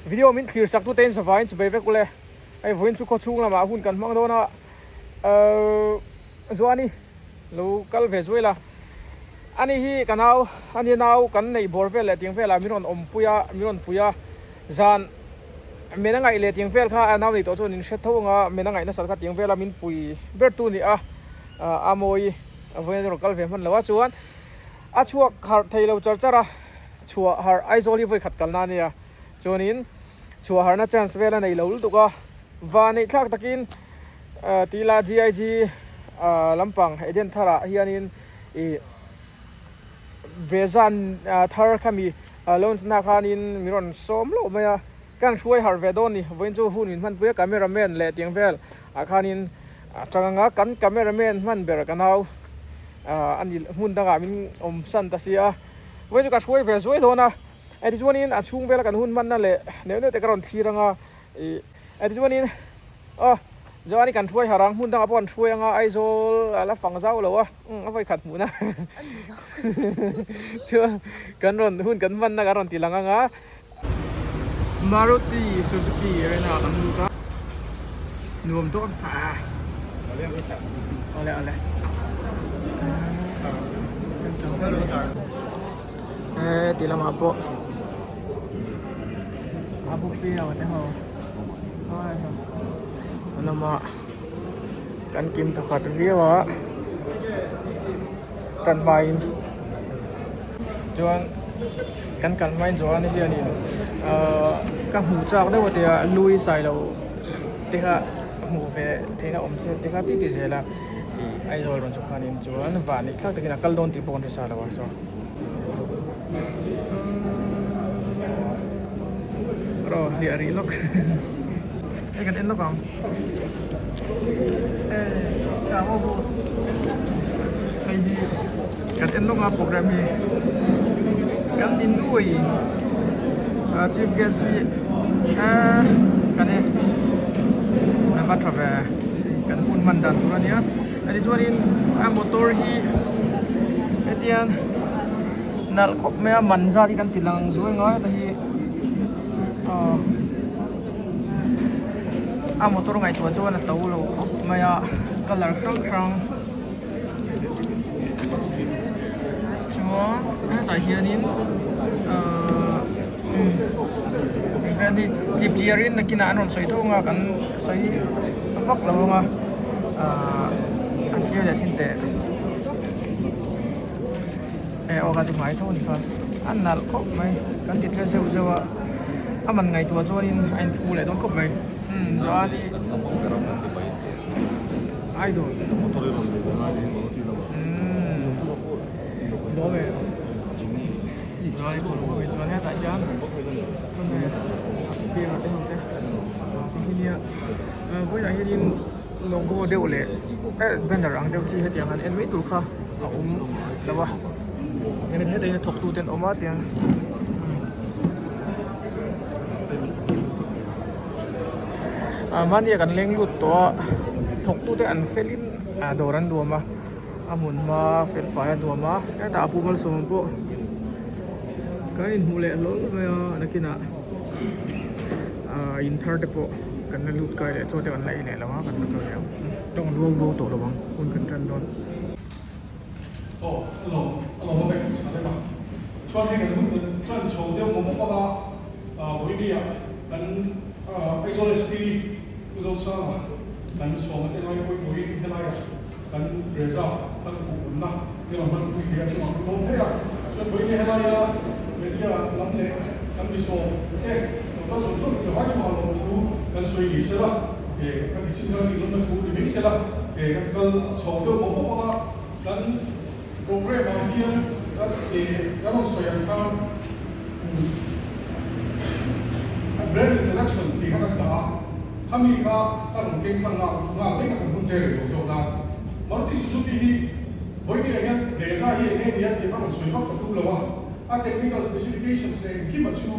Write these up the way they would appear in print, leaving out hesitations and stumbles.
video min clear sak tu ten survive chbe ve kule ai voin chu kho chung lama hun kan mang do na zoani local vezuela ani hi kanau ani nau kan nei borvel le ting vela miron puya zan menanga ile ting vel kha anaw ni to chu nin shet thonga menanga ina sat kha ting vela min pui ber tu ni amoi voin local ve man lawa chuan a chuak har thailo charchara chua har aizoli voi khat kalna nia chuanin chua har na chance vela nei lo tu ka vani thak takin tila gig lampang eden thara hianin e bezan thar khami loans na khanin miron som lo maya kan shuai har vedon ni voin chu hunin man puya cameraman le tiang vel khanin changa kan cameraman man ber kanau ani hun danga min om san ta sia voin chu ka shuai ve zoi dona edis wanin achung vela kan hun man na le ne te karon thiranga e edis wanin Joani kan shuai harang hun dang apon shuai anga aizol ala fangzau lo a voi khat mu na chu kan ron hun kan man na karon tilanga nga Maruti Suzuki rena amuka nuam to fa ole tilama po abu pia wa te ho so nama kan kim to khat riwa tan main chuan kan main chuan hi ani ka hu chak de wa te lui sai lo te kha mu ve te na om se te kha ti ti zela ai zol ron chu khanin chuan va ni thak te kina kal don ti pon ri sa lawa so ro li ari lok kan en lokam kamu kaji kan en lokam program ni kan indui chief guest kan es nama travel kan pun mandan puran ya jadi cuarin motor hi etian nal kop mea manja di kan tilang zuai ngai tahi motor ngai tua chuan a to lo maya color krang chuan ta hianin event hi chip jiarin nakina anon soi thonga kan soi bak lo nga an kia le sinte o ga ti mai thon ni fa an nal kop mai kan ti thre seu zewa aman ngai tua chuanin an pu le don kop mai Joani idol dove Joani pun Joani tak jam dia ada ini dia boleh jadi logo dia boleh benar ang dia sih hatiangan enwi tu kah lawa ini dia tanya thok tu ten omat yang man ya kan leng lut to thok tu te an felin doran duama amun ma fel fa duama ta apu mal som po kanin hule lo ma nakina in third po kan lut kai le chote kan lai le lawa kan ka ya tong lo to lo bang kun kan tran don lo ma be sa le ba chuan he kan hun chuan chho de mo mo ba hoi dia kan isolate uzo sama kan suama te noi koi helai kan reza kan kunna ni man ku dia chuma lo he ya so koi ni helai ya media lamle kan biso kan so hai chuma lo tu kan soi li se la kan ti sin ni lo tu ni mi se la kan so de mo mo ba kan program ma hian kan so ya kan brand introduction di kan ta kami ka kan keng tang nga leng kan mun tere yo so na Maruti Suzuki hi voi ni again reza hi ne dia ti kan so ka tu lo wa technical specifications se ki ma chu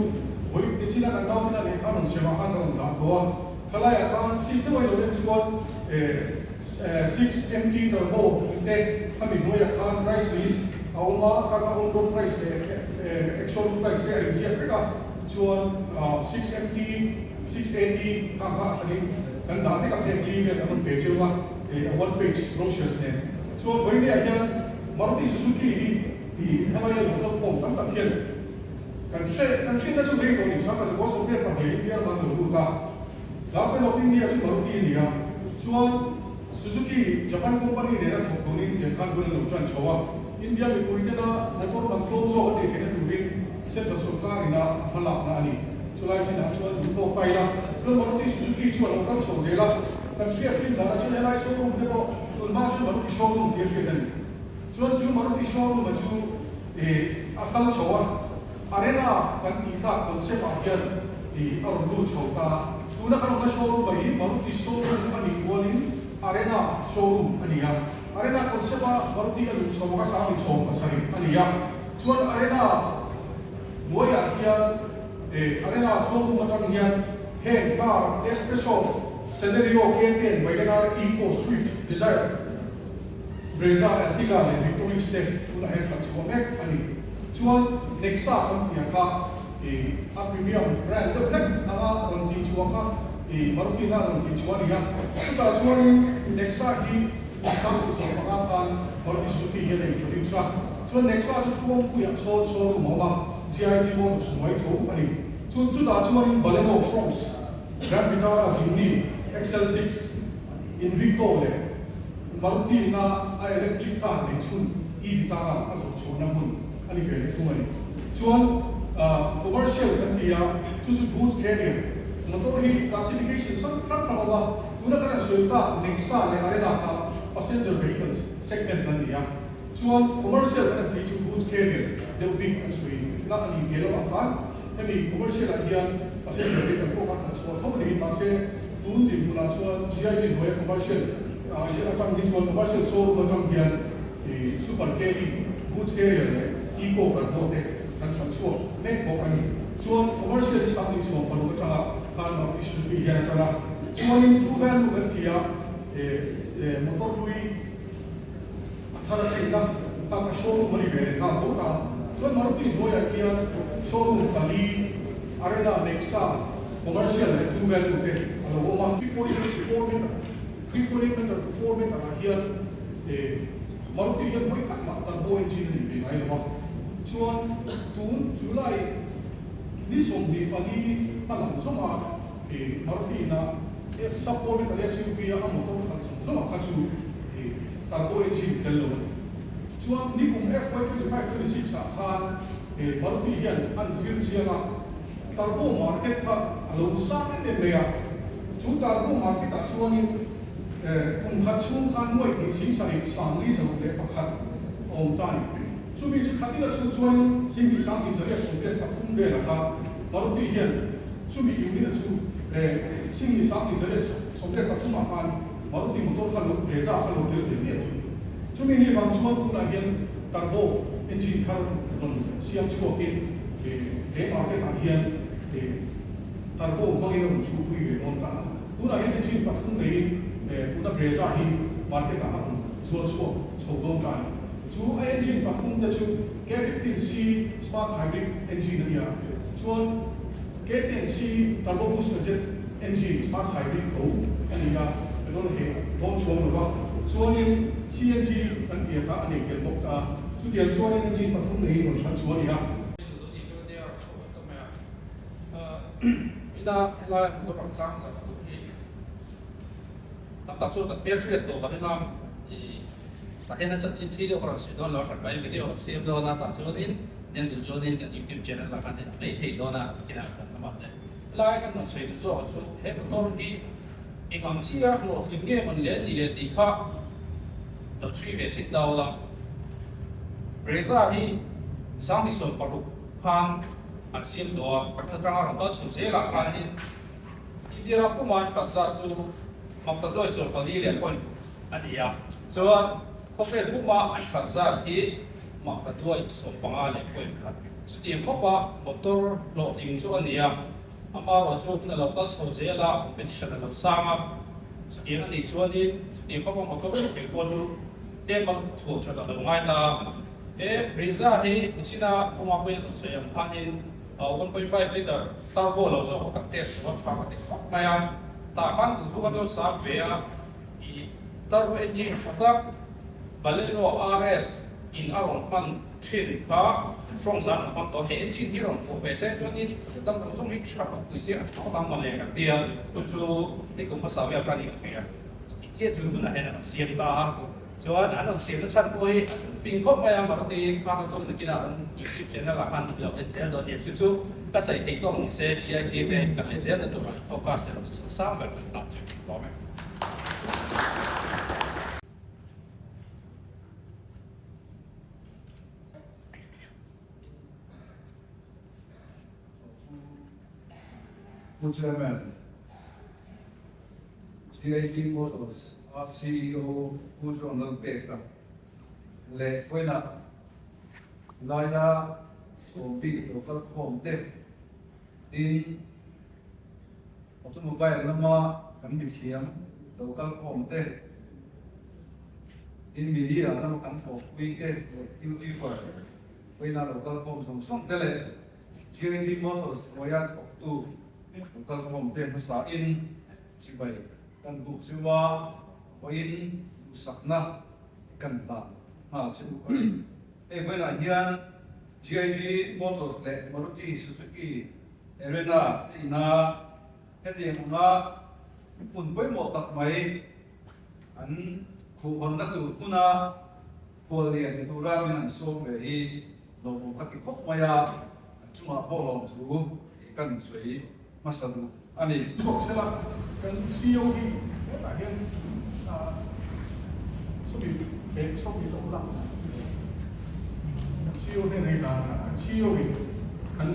voi ti chila kan daw na le kan se ma kan ron da do khala ya kan chi te voi lo le squad 6 MT turbo te kami no ya kan price list auma ka on road price actual price le sia ka chuan 6MT 680 khang kha thani kan da te ka te li ve an pe chewa one page brochures ne chuan voi ne hian Maruti Suzuki hi Himalaya local form tam tak hian kan she na chu rei do ni sa ka ko so pe pa he India man lo ka Government of India chu Maruti ni ya chuan Suzuki Japan company ne na ko ni ke kan bun lo chan chowa India mi puri ke na motor ban close so de ke tu ring se to so ka ni na hala na ani chulai china chuan du to pai la chuan Maruti Suzuki chuan lo kan so je la kan she fin da chu ne lai so ko de ko un ma chu Maruti showroom ke ke dan chuan chu Maruti showroom ma chu akal chowa arena kan ti ta concept a hian aron lu chota tuna kan na showroom ba hi Maruti showroom ani walin arena showroom ani ya arena concept a Maruti alu chowa sa mi so pasari ani ya chuan arena moya hian arena showroom matang hian hen car espresso Celerio K10 Wagoner Eco Swift Desire Brezza Ertiga le Victory Step tuna hen transform ani chuan Nexa kan ti kha a premium brand to nak anga on ti chuaka Maruti na on ti chuani ya ta chuan Nexa hi sam so ma kan Maruti Suzuki hi le introduce chuan Nexa chu chuang ku ya so mo ma GIG mo so mai tho ani chu da chuan Baleno France Grand Vitara Jimny XL6 Invicto le Maruti na a electric car le chun Vitara a so chona mun ani ve thu ani chuan commercial kan tia chu goods carrier motor hi classification sam thak thawwa tuna kana soita Nexa le arena ka passenger vehicles segments an tia chuan commercial kan ti chu goods carrier de big and sweet na ani gelo kan ani commercial hian passenger vehicle ko kan so thomni ma se tun di mula chuan GIG noi commercial atang hi chuan commercial showroom atang hian super carry goods carrier le Eco kan bote kan transfer ne ko ani chuan commercial something so paru ka kan ma issue bi ya chala chuan in true value kan tia motor lui thara sinda ta ka showroom mari ve ka tho ta chuan Maruti noya kia showroom kali arena Nexa commercial le true value te alo ma 3.4 meter 3.8 meter to 4 meter here Maruti hian voi kat ma turbo engine ni ve ngai lo chuan tun July ni som di pani palang soma Maruti na sub 4 meter SUV a motor khan soma khachu turbo engine tello chuan ni kum FY25 26 a khan Maruti hian an zil zianga turbo market kha alo sang ne leya chu turbo market a chuan in kum khachu khan noi ni sing sai sang li zo le pakhat om tani Chumi chu khati la chu chuan sing di sang di zari so ke pathum ve la ka Maruti hian chumi yuni la chu sing di sang di zari so ke pathum a khan Maruti motor khan lo Brezza khan lo tel ve ni chumi ni wang chuan tu la hian turbo engine khan ron siam chu ke market a hian turbo mangin ron chu pui ve mon ta tu la hian engine pathum nei tu na Brezza hi market a ron so dom ka ni chu engine pathum da chu K15C smart hybrid engine ania chuan K10C turbo booster jet engine smart hybrid ko ania don he don chuan lo ba chuan in CNG an tia ka ani kel bok ta chu tia chuan engine pathum nei ron chan chuan nia ida la ko pang sang sa tu hi tak chu ta perfect to ba na ta hena chat chin thi de ko si don lo khat bai video sim do na ta chu in nen du chu nen kan YouTube channel la kan nei thei do na kina khan ma de lai kan no sei so chu he ko hi engam sia lo tling ge mon le ni le ti kha lo chui ve sit daw la Brezza hi sang ni so paru khan at sim do pa ta ra ta chu je la kan ni idira pu ma ta za chu mak ta do so pa ni le kon adia so không thể bút mà anh phản ra thì mà phải đuổi số bằng ai lại quên khát sự tiền có ba motor lộ trình cho anh em mà vào chỗ là lộ tắt số dễ là bên trên là lộ sang á sự tiền anh đi cho anh đi tiền có ba motor cái con chú tiền bằng thuộc cho là lộ ngay ta Brezza thì chỉ là không mà quên số em phát hiện 1.5 liter turbo lo zo ko test wa fa ka mayam ta khang tu ko do sa ve a I turbo engine thak Baleno RS in around man thin ka from zan man to he engine hi ron fo pese cho ni tam tam song ni tra tu sia ko tam ma le ka tia tu chu ni ko ma sa ve ka ni ka ya che tu na he na sia ta cho anh nó sia nó san koi phim khóc mai mà đi qua cái trong cái nào YouTube channel là fan được cái channel đó nhiều chút các sẽ thấy tôi sẽ chia về các cái channel đó mà focus là sao mà nó đó mà Chairman, GIG Motors, our CEO, who's on the paper, Le Buena, Laya, so big local home tech, in automobile Lama, Museum, local home tech, in media, Lama Kanto, weekend, YouTuber, Buena local home, some tele, GIG Motors, Voyat, to local home tech, Sain, Chibai. Kan bu siwa wa in sakna kan ba ha siu ko e vela hian GIG Motors le Maruti Suzuki Erena ina heti nga pun poi mo tak mai an khu hon na tu kuna ko le tu ra min so ve hi lo mo ka ki khop maya chuma bo lo thu kan sui masadu ani chok sela kan CEO hi ta hian subi be subi so la CEO ne nei la CEO hi kan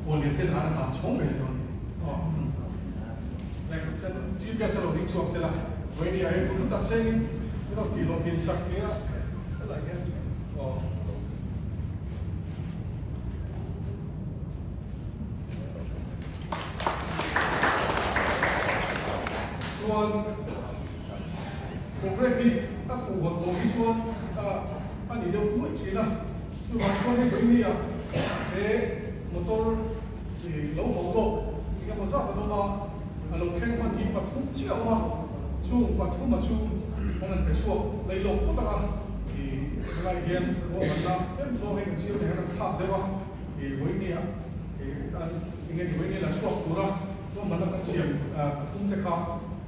ko le te la na chong be don like kan GPS lo dik chok sela we ni ai ku ta se ni no ki lo tin sak ni la hian chuan program ni ta khu hot bo hi chuan ani deuh mai china chu ma chuan ni ni a e motor lo ho lo ni ka sa ka ma a lo threng man hi pathum chi a ma chu pathum ma chu an pe suak lei lo ko ta e lai hian ro man na tem zo he chi ne han tha de wa e voi ni a e an nge ni voi ni la suak pura ro man na kan siam pathum te kha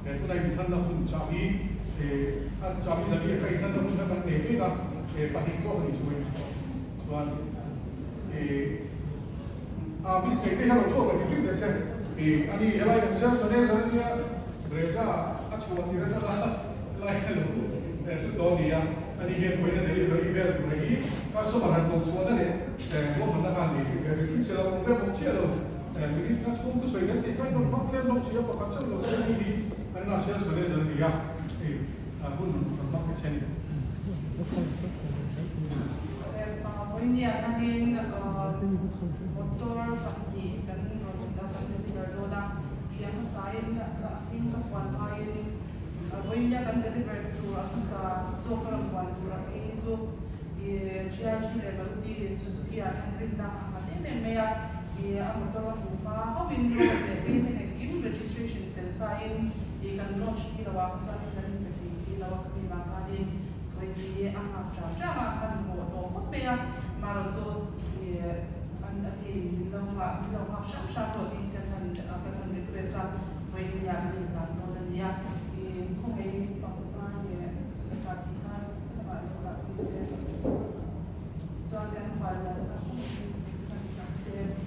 tu này mình thân là mình chọn ý thì ăn chọn ý là cái thân là mình thân là để biết là để bản hình cho mình chui rồi thì mình sẽ cái hàng chỗ cái clip để xem thì anh đi lại cái xem sau này sau này bây giờ anh chụp thì nó là lại là để xuất đó thì anh đi hiện bây giờ để cái bây giờ cái các số bản hàng chụp đó để có mình đã làm thì cái clip sẽ là một cái một chiếc rồi mình các số cứ xoay đến thì cái nó mắc lên nó chỉ có các chất nó sẽ đi anh nói sales manager thì thì hun mắc cái chân When you are having motor pagi dan motor pagi berdoa, yang sign in kawan lain, when you akan deliver to asa so kalau kawan tu lagi so GIG level di Suzuki akan rinda akan ini mea motor lupa, how in the payment registration file sign. Ikan launch di lawak sana dan di lawak kami makan di angkat cara akan buat apa ya malah so andi lawak sama di kan request when ya di kan dan ya kau ini apa ya cari kan apa bisa so akan file kan sukses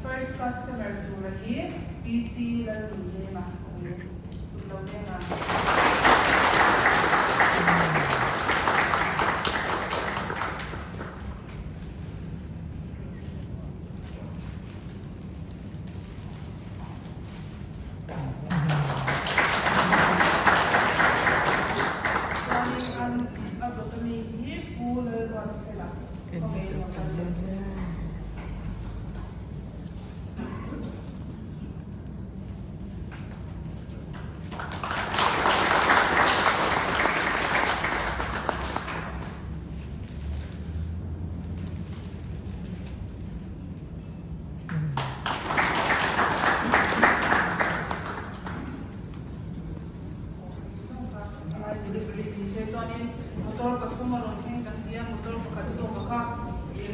first customer to lagi PC lalu lima เซจอนินมอเตอร์กับคุ้มมาลงแข่งกันเดียมอเตอร์กับขัดโซ่กับข้า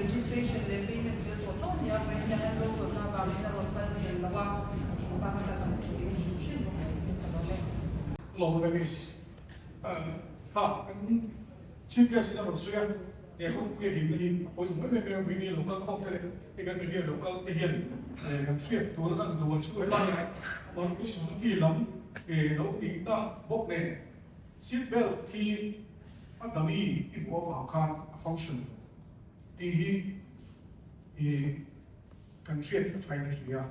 registration เลยที่มันจะตัวต้องเนี่ยเป็นยังไงลูกตัวหน้าบ้านนี่เราเป็นยังแล้วว่าบ้านเราทำสิ่งที่ชื่อว่าสิ่งที่เราเล่น Long Venice. Chief guest na magsuyan. Kaya kung himlahin, o yung may vini local content, ikan may local tiyan. Ang trip, tulad ang duwan suya lang. Ang isusuki lang, no, ita, bok ne, seatbelt, at dami, involve ang function. Kan trip, try na siya.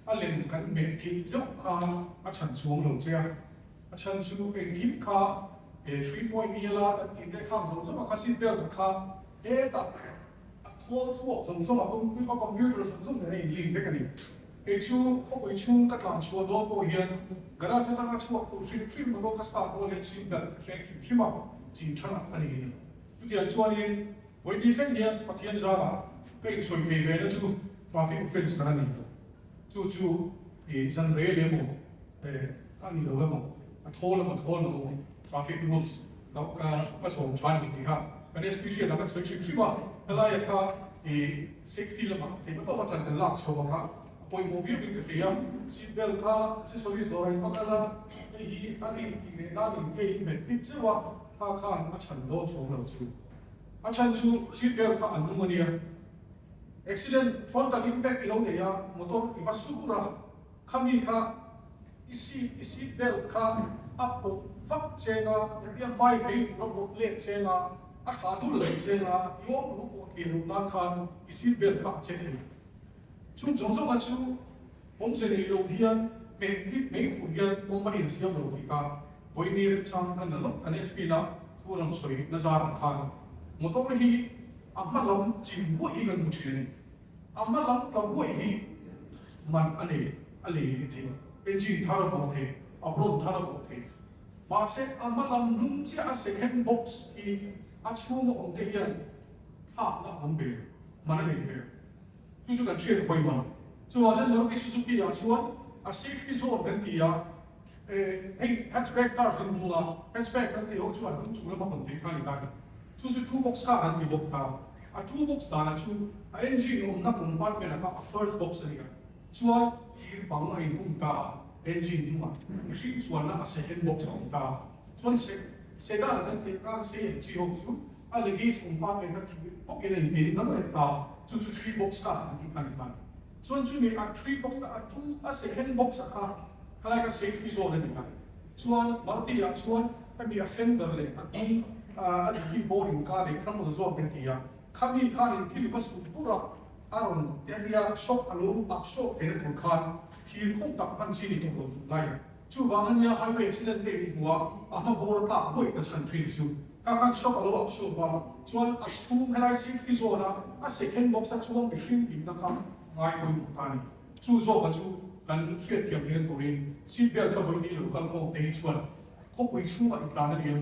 Alin kan may kizok ka, at sansuang lang siya. At sansuang kay ka, 3-point นี่ละแต่ที่ได้ข้ามสมมติว่าซีทเบลต์ค่ะตัดทั่วสมมติว่าคอมพิวเตอร์สมมติว่าลิงก์ได้กันนี่ชูพวกชูกัดหลังชัวโดนตัวเฮียนกระดาษเส้นทางชัวตัวชิมมันก็สตาร์ทเลยซีทเบลต์แข่งชิมจีนชนะอันนี้จุดที่อันชัวนี่วันนี้เส้นเฮียนปฏิญาณจ้าก็อีกส่วนเกี่ยวกับชูทราฟิกเฟนส์นั่นนี่ชูจันเร่เลยมั้งอันนี้เราเลยมั้งทอลมั้งtraffic rules แล้วก็ผสมชวนกันครับกันนี้ especially แล้วก็สิ่งที่ว่าอะไรค่ะsafety ละมั้งที่มันต้องมาจัดการลักษณะครับพออีกวิวเป็นตัวอย่าง seat belt ค่ะ accessories อะไรก็ได้อันนี้ที่เนี่ยน่าดีที่เป็นทิปส์ว่าถ้าข้างอาจารย์โดนชงเราชูอาจารย์ชู seat belt ค่ะอันนู้นเนี่ย accident frontal impact เราเนี่ยมอเตอร์อีกว่าสุกุระข้างนี้ค่ะseat belt ค่ะอัพฟักเชงอ่ะยังไม่ไประบบเล็กเชงอ่ะอาขาตุเล็กเชงอ่ะยกรูปที่รูปนั้นคันอิสิเบลข้าเชงชุดจงจงอ่ะชุดผมเสนอโรงเรียนเป็นที่ไม่คุยกันผมไม่ได้เสียงโรงเรียนวันนี้ช่างกันแล้วกันเอสพีละผู้นำสวยน่าจะรักกันมอเตอร์ฮีอามาลำจิมบุยกันมุจลินอามาลำตะบุยฮีมันอะไรที่เป็นจินทาร์ฟโอเทอับรมทาร์ฟโอเทมาเสกอามาลำนุ่งเจ้า second box อีอาชูมองเทียนท่าละผมเบลมันอะไรเบลจู่ๆกันเชื่อไปมาจู่อาจารย์เราคิดสุดที่อย่างชวนอา safety zone กันที่อ่ะhatchback car สิ่งนู้นอ่ะ hatchback กันที่เขาชวนคุณจู่แล้วมาคนที่ข้างในกันจู่ๆ two box car กันที่บอกตาtwo box ตานะจู่ engine ผมนับผมปั้นเป็นนะครับ first box นี่กันชวนที่บังไอ้หุ่นตาengine นี่ว่าที่ชวนนะ second box ของตาชวนเสด็จนั้นที่การเสียจีโอจูอะไรที่ผมปั้นเป็นก็ที่พวกเองเป็นนั่นแหละตาจู่ๆ three box ตาที่ข้างในกันชวนจู่มีthree box ตาจู่second box ค่ะอะไรก็ safety zone นี่กันชวนบางทีชวนถ้ามี offender เลยที่boarding car เลยครั้งละzone เป็นที่อ่ะข้างนี้ข้างนี้ที่ก็สุดปุ๊บอารมณ์เรียกช็อคอารมณ์อับช็อคเป็นคนคันที่คงตัดพันชีนิตของไล่จู่ว่างั้นเนี่ยไฮเวย์ accident เองหัวมาโบราณตาป่วยกับฉันทีจู่การช็อคอารมณ์อับช็อคว่าส่วนอับชูให้ได้ safety zone นะsecond box ช่วงไปฟิล์มอีกนะครับง่ายกว่าอยู่ตอนนี้จู่โซ่กับจู่กันเชื่อเทียมเรียนตัวเองซีเบลก็วันนี้เราก็คงเตะชวนเขาไปช่วยอีกตอนนั้นเอง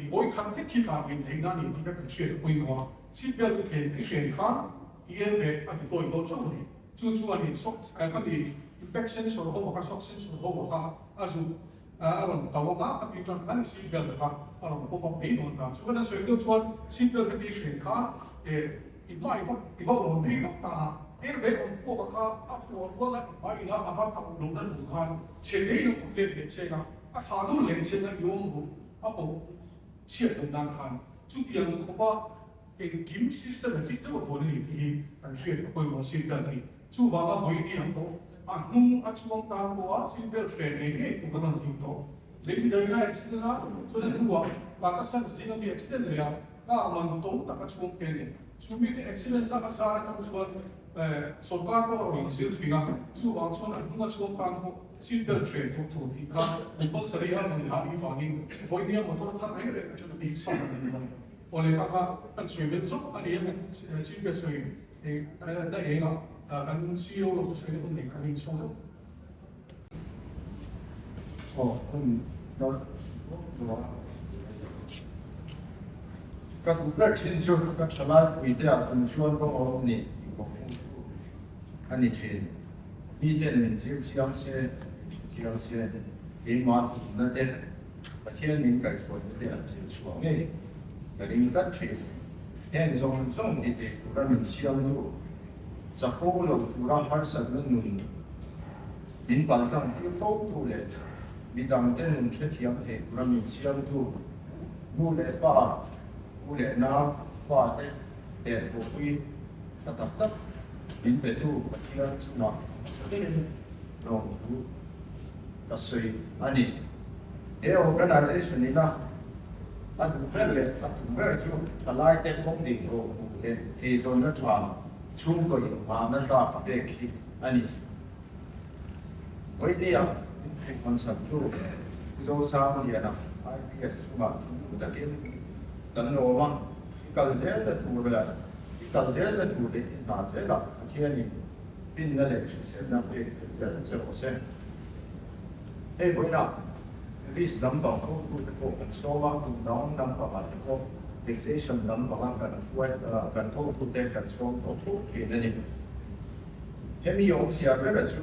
โอ้ยคำนี้คิดว่าเป็นเทคนิคนี้ที่เป็นเชื่อตัวเองว่าซีเบลก็เทคนิคเชื่อฟังเยี่ยมเลยอันที่ตัวเองโดนช่วยจู่อันนี้ซอกกันดี impact sensor เขาบอกว่า shock sensor เขาบอกว่าอารมณ์ตัวว่าคำที่ตรงนั้นซีเบลนะครับอารมณ์พวกผมไม่โดนกันจู่นั้นส่วนตัวชวนซีเบลก็ดีเชื่อค่ะอีกไม่ว่าเราไม่กับตาเบลพวกเขาอัพโหลดว่าไปแล้วอาฟังทำลงนั้นดูกันเช่นนี้เราเล่นเด็กเช่นนั้นหาดูเล่นเช่นนั้นโยมหูอัพโหลดเชื่อตรงนั้นกันจู่ที่ยังเขาว่าเป็นกิมซิสเต็มที่ตัวคนนี้ที่การเชื่อไปว่าซีเบลที่จู่ว่าเราไม่ดีอันโตนุ่งช่วงตามว่าซีเบลเฟรนเนี่ยตัวนั้นที่โตเล่นได้ง่ายสิ่งนั้นส่วนนั้นว่าบางสิ่งสิ่งที่ accident เลยอ่ะก็มันโตแต่ก็ช่วงเป็นช่วงนี้ accident ก็สารก็ส่วนส่วนการก็เรื่องสิ่งที่นะจู่ว่าส่วนนั้นนุ่งช่วงตามว่าซีเบลเฟรนตัวที่ก็มันก็สริยามันหาที่ฟังยิ่งวันนี้มันต้องทำอะไรเลยก็จะเป็นสองอันนี้oleh kakak kan swimming so ada yang juga swim ada yang kan CEO waktu swim pun nih kami soก็ถูกเลิกชิ้นชุดก็ชนะวิทยาคุณชวนก็เอานี่อันนี้เช่นมีเด่นที่เชียงเสียเองมานั่นเอง ประเทศนี้ไก่ฝนเดียวสิช่วงนี้แต่ลิงกัดชีเห็นส่งที่เด็กเราเป็นเชี่ยวดูสักพวกเราตัวเราหัดสักนั่นนู่นบินไปตั้งที่โฟกัสเลยบินตั้งแต่นู่นเชื่อมเด็กเราเป็นเชี่ยวดูนู่นเลยป้านู่นเลยน้าป้าเด็กพวกนี้ตัดบินไปดูประเทศสุนัขสักนิดลองดูก็สวยอันนี้เดี๋ยวกันอาจจะสุนินะอันดูแบบเลยอันดูแบบชูทลายเต็มห้องดิ่งโอ้เด็กที่โซนนั้นทว่าชูก็ยังความนั้นราบเด็กที่อันนี้ไว้เดียวเป็นคอนเซ็ปต์ดูโซซามันเนี่ยนะไอ้ที่จะสุมาแต่กินกันโน้มกันเสียเลยถูกเลยกันเสียเลยถูกเลยตาเสียละที่อันนี้เป็นนั่นแหละเสียนั่นเองเสียเสียเฮ้ยคนละริสลำบากเขาพูดถึงโซว่าคุณน้องลำบากเขา taxation ลำบากกันช่วยกันเขาพูดถึงกันโซเขาพูดถึงนั่นเองเฮ้ยมีองค์เสียไปแล้วชู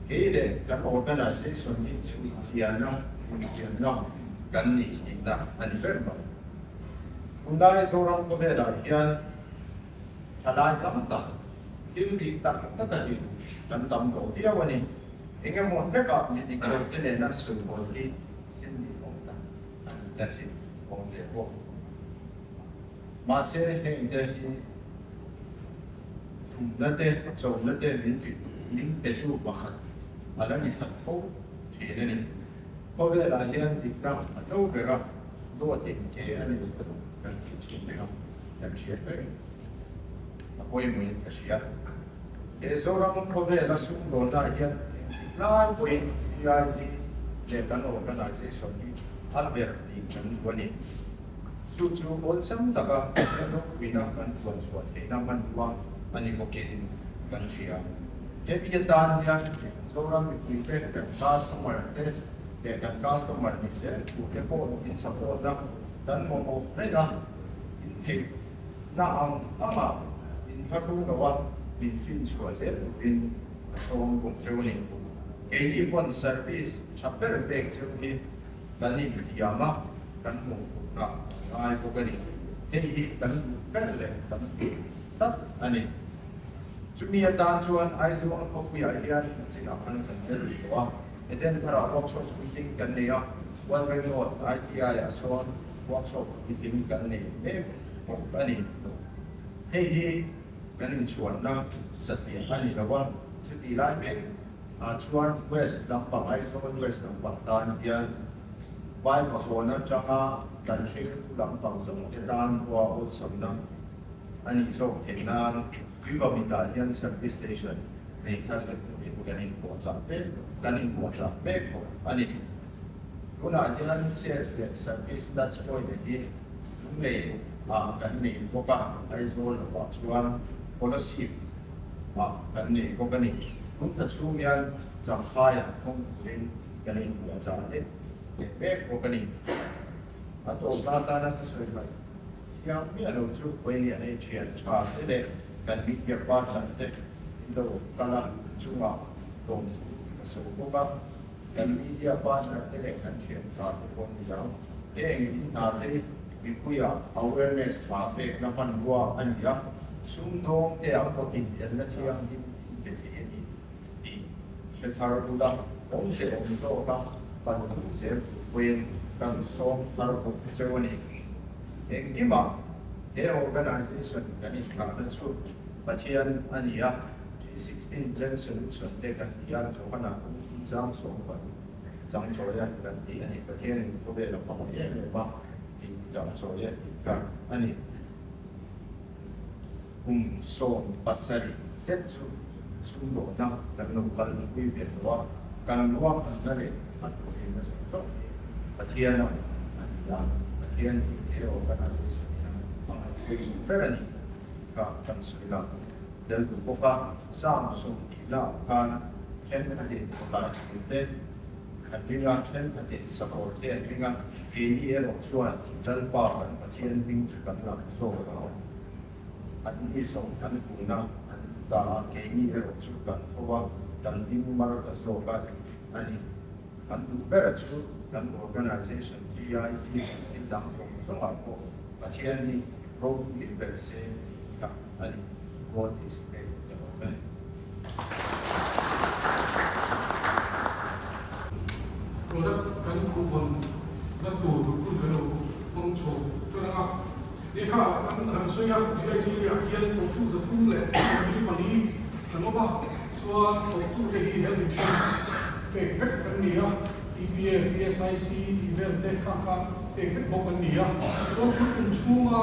เฮ้ยเด็กกัน organization นี่ชูเสียเนาะกันนี่อีกนะอันนี้เป็นแบบคุณได้โซเราก็ไม่ได้ยันทลายตั้งแต่ที่ดีตั้งแต่อยู่กันตั้งตัวที่วันนี้Inga många gånger det går till denna symbol i en många. That's it. Om det går. Man ser inte när det vill betu bakat. Alla ni få till ni. På det där igen det kan att överra då tänker jag ni kan inte det. Jag ser det. Att på en minut jag. Det är så att på det där symbol där igen. Lawan point yang dilakukan organisasi ini hampir dengan ini. Susu bonsam tak ada binakan buat naman dua ani mungkin kan siapa. Tapi yang seorang prefect dan customer dengan customer ni saya bukan pun support dan mau mereka intake. Nah, ama intake kawan bin fin suasana bin seorang pemcari Kaya pun service capai baik jadi kani diama kan muka ay bukan ini kan le kan tak ani cumi atan cuan ay semua kopi ayan sinapan kan dari bawah dan para workshop meeting kan dia one way road ITI asal workshop meeting kan ni ani hei kan cuan na setiap ani lawan setiap lain cuan West nampak iPhone West nampak tan dia vai mà hồ nó cho ha tận xuyên làm phòng sống cái tan qua ô sầm nắng anh ấy số hiện na quý vào mình tại hiện service station này thân là mình cái này bỏ chặt phết cái này bỏ chặt phết anh ấy cũng là hiện sales service that's why they cũng này cái này có cả iPhone là bỏ chuan policy cái này có cái này cũng thật sự miền chẳng khai không phụ lên cái này của cha đấy để biết có cái này à tổ ta đã sửa lại yang biết đâu chú quay lại đây chuyện cha thế đấy cần biết việc quan trọng đấy đâu cái là chú ngọc tổng số của bác cần biết việc quan trọng thế đấy cần chuyện cha của con giáo thế anh nào đấy bị quy à awareness và việc nó phân qua anh nhá xung đột thì ông có kinh nghiệm là chi anh sẽ thảo luận cũng sẽ ủng hộ các phần cũng sẽ quyền cần số thảo luận sẽ vấn đề nhưng mà để organization cái này là nó chút và thiên anh nhá 16 plan solution để cái nhà cho các nào cũng số phần trong số này cái thì anh cái thiên có thể là bằng cái này ba thì trong số này cái anh ấy cùng số passer set xung đột nào cần nông cần quy việt hóa cần hóa là để bắt đầu hiện ra số và thiên nào là thiên theo cái này bằng cái rất là nhiều cả trong sự là đến từ quốc gia Samsung là kan thiên cái gì của ta đến cái thiên cái gì support thiên cái gì ở chuan đến bảo và thiên minh chủ cần làm số đó anh đi sống anh cũng nào ta cái gì ở chuan thôi và cần tìm mà cái số cái anh đi anh tu bé chút กันorganization ที่ย้ายที่ดังสงบประเทศนี้เรามีเบอร์เซนกับอันนี้ what is great development ตัวนักการคุคนนักตัวคุณกันเรามองโฉมจนนะครับนี่ข้าอันสวยงามช่วยที่อยากเห็นตัวผู้จะทุ่มเลยมีวันนี้อันว่าส่วนตัวผู้ที่ health insurance เป็นเวกกันนี่อ่ะ EPF ESIC ที่เวลเด็กข้างๆเป็นเวกบอกกันนี่อ่ะส่วนคุณชูมา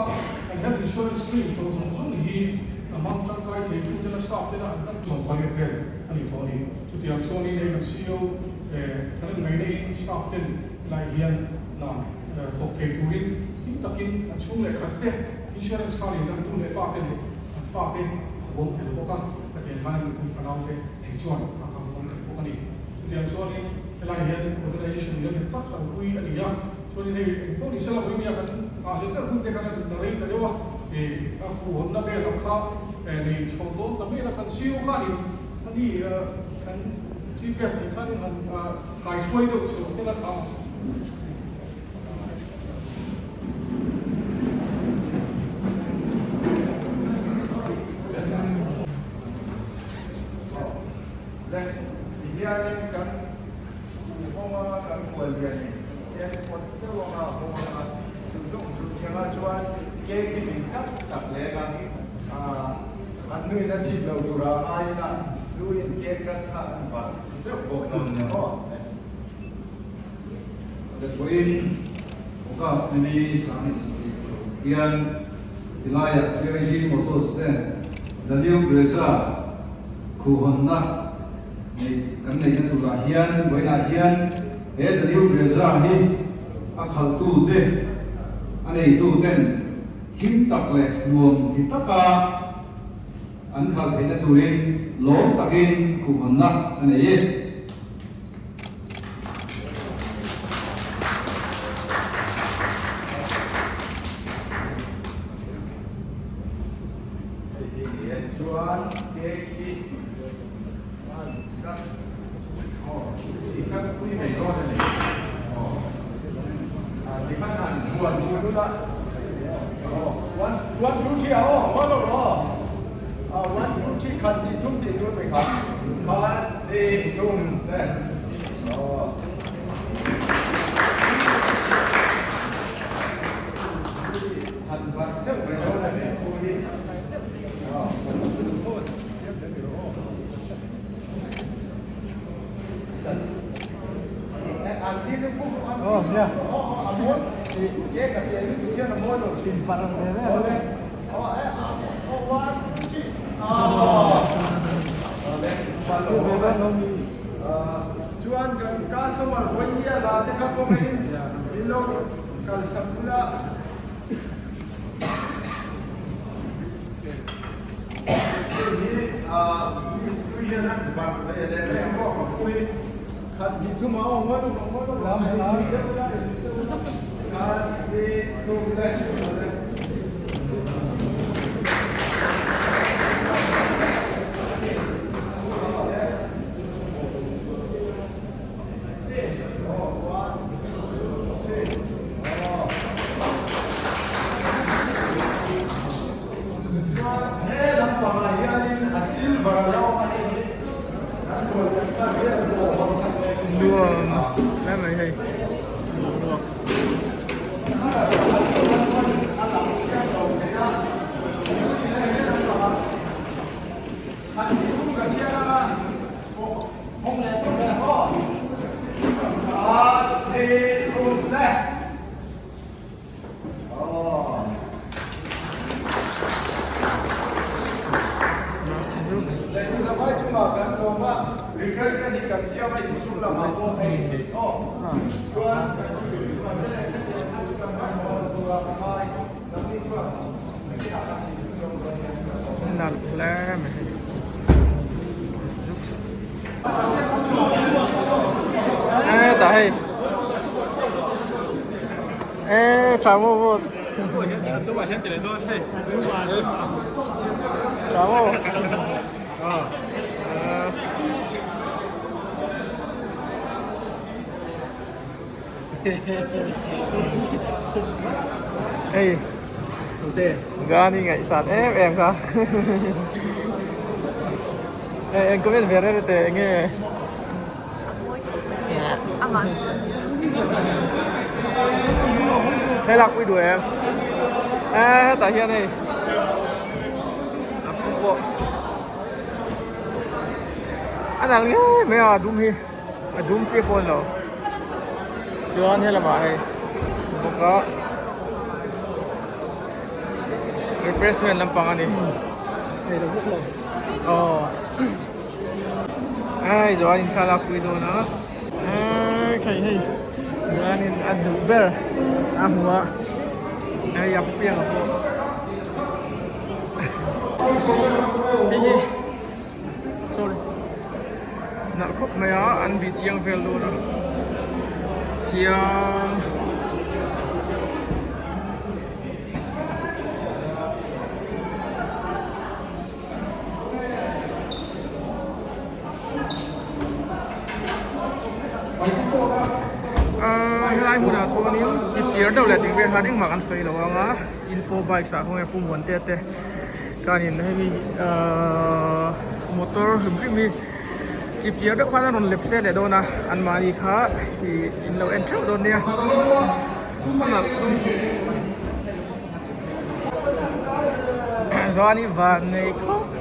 อัน health insurance ที่ตัวสงที่มั่งจังไกลที่คุณจะ staff ได้นั่นส่งไปเรื่อยๆอันนี้ตัวนี้จุดที่อันส่วนนี้เนี่ย CEO ท่านไม่ได้ staff เต็มหลายเดือนนะถกเถียงตัวนี้ที่ตะกินช่วงเล็กขัดเตะ insurance ค่าเลี้ยงตัวเล็กป้าเต็มฟ้าเต็มรวมถึงพวกกันประเทศมันคุณฟังเอาเตะในช่วงอาการของพวกนี้จุดที่อันส่วนนี้หลายเดือน organization เนี่ยตัดกันคุยอันนี้อ่ะส่วนนี้พวกนี้เสร็จแล้วคุยมีอะไรกันเรื่องคุณเด็กกันอะไรแต่เดี๋ยวว่าผู้คนนับเวลาเขาในช่วงต้นนับเวลากันซิวกันอันนี้กันที่เกิดในขั้นหายช่วยตัวสุดที่เราทำและอีกอย่างหนึ่งกันเพราะว่าการควรเรียนเนี่ยคนเชื่อว่าเพราะว่าจุดที่มาช่วยเกี่ยวกับสักเล็กอันนี้จะที่เราดูราไอ้นะดูอินเกี่ยวกับข้าบ้านเจ้าบอกนั่นเนี่ยก็ The Queen, Okasini, Sanis, Ian, Ilaya, Jerry, Motos, the new Breza, Kuhonna, Kanay to Rahian, Wainahian, the new Breza, Akal tu de, Ane tu den, Him Takle, Nuam, Hitaka, Ankal Tenatuin, Long Takin, Kuhonna, and a Suan keki kan ikan kuih merah ni. Di kanan buat dulu lah. One two three mana one two three kan di tung di tu mereka. Kan di tung deh. Hantar siapa yang ada ni? Oh, ya. Parang Cuan customer wanya la dekha ko main bilo kal sabula ini nak bang le ko ko kan itu mau ngono lam kan di tu le Em này hay. Refreshment ikan siapa yang jumlah mampu ini? Oh, suan. Nal lem. Tại. Chào mừng boss. Chào mừng. Ê, ra đi ngày sàn em cả. Ê, em có biết về đây thì nghe. Amazon. Thế là quy đuổi em. À, tại hiện này. Anh là nghe mấy à đúng hi, đúng chia con rồi. Chưa ăn hết là mà hay. Một có. Refreshment làm bằng anh đi. Đây là quốc lộ. Ai rồi anh khai là quy đồ nữa. Cái hay. Rồi anh ăn đủ bơ. Ăn hoa. Ai ăn phiền à cô. Sorry. Nak khóc mày á, ăn bị chiang về luôn. Chiang. Helai mu na thua ni chip cheer đâu là tiếng Việt hai tiếng mà ăn sấy đâu ngã info bike sa không em cũng muốn tê tê cái này hay motor hầm phim mi chip cheer đâu khoan nó lẹp xe để đâu na ăn mà đi khá thì in lâu entry đâu nè do anh và này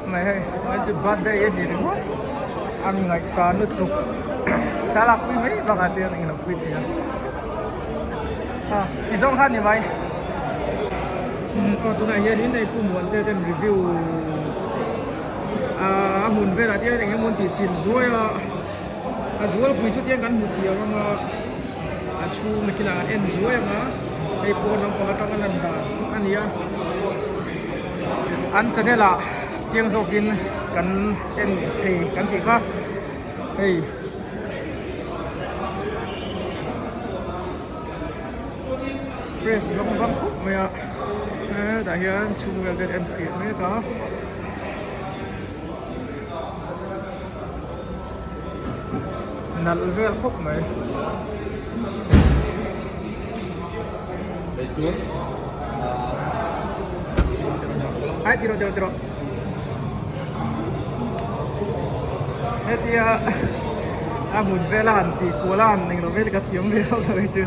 mày hay chụp bắt đây gì đấy quá anh ngạch xa nước tục khá là quý mấy và cả tiền này nó quý thì thì giống khác như vậy tụi này hiện đến đây cũng muốn thêm review muốn về là tiền này muốn thì chỉnh rồi rồi quý chút tiền gắn một nhiều mà chú mình kia là em rồi mà hay buồn lắm có các anh anh anh cho nên là chiang dầu pin gắn em thì gắn thì khác thì press văng văng khúc mày ạ tại hiện chung về em phiền mấy có nặn về khúc mày ai tiro hết thì muốn về là thì cố là mình nó về cái tiếng về đâu rồi chứ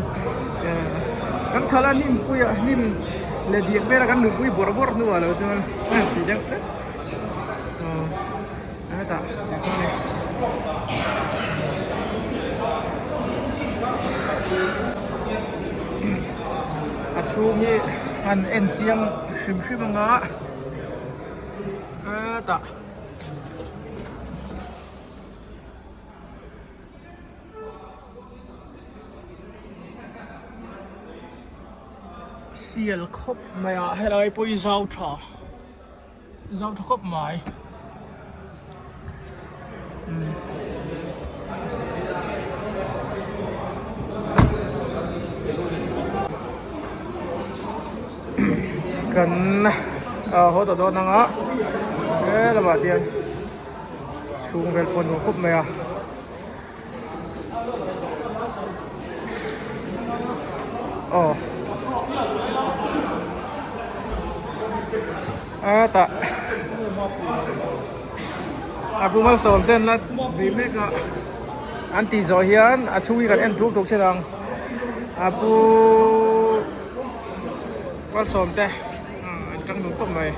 kan khala nim puya nim le diek bera kan nu pui bor nu ala so ti jang ta disane achu hi an en chiang shim nga ta sial khop maya helai poi zau tha khop mai kan ho to do nanga la ba tian chung vel pon khop maya ta aku mal som ten la di me ka anti zo hian a chui kan en truk tuk serang apu mal som te trong đúng không mày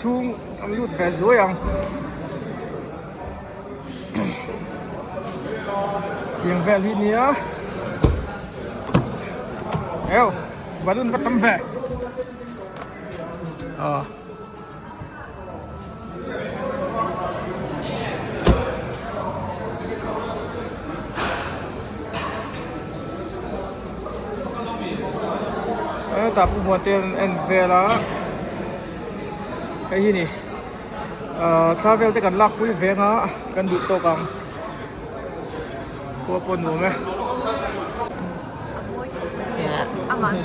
chung am lut ve zo yang tiếng về đi nhá eo balloon bắt tấm về tập một tiền en về là cái gì nhỉ travel tới gần lạc quý về ngã gần đủ to càng của con ngủ mẹ Amazon.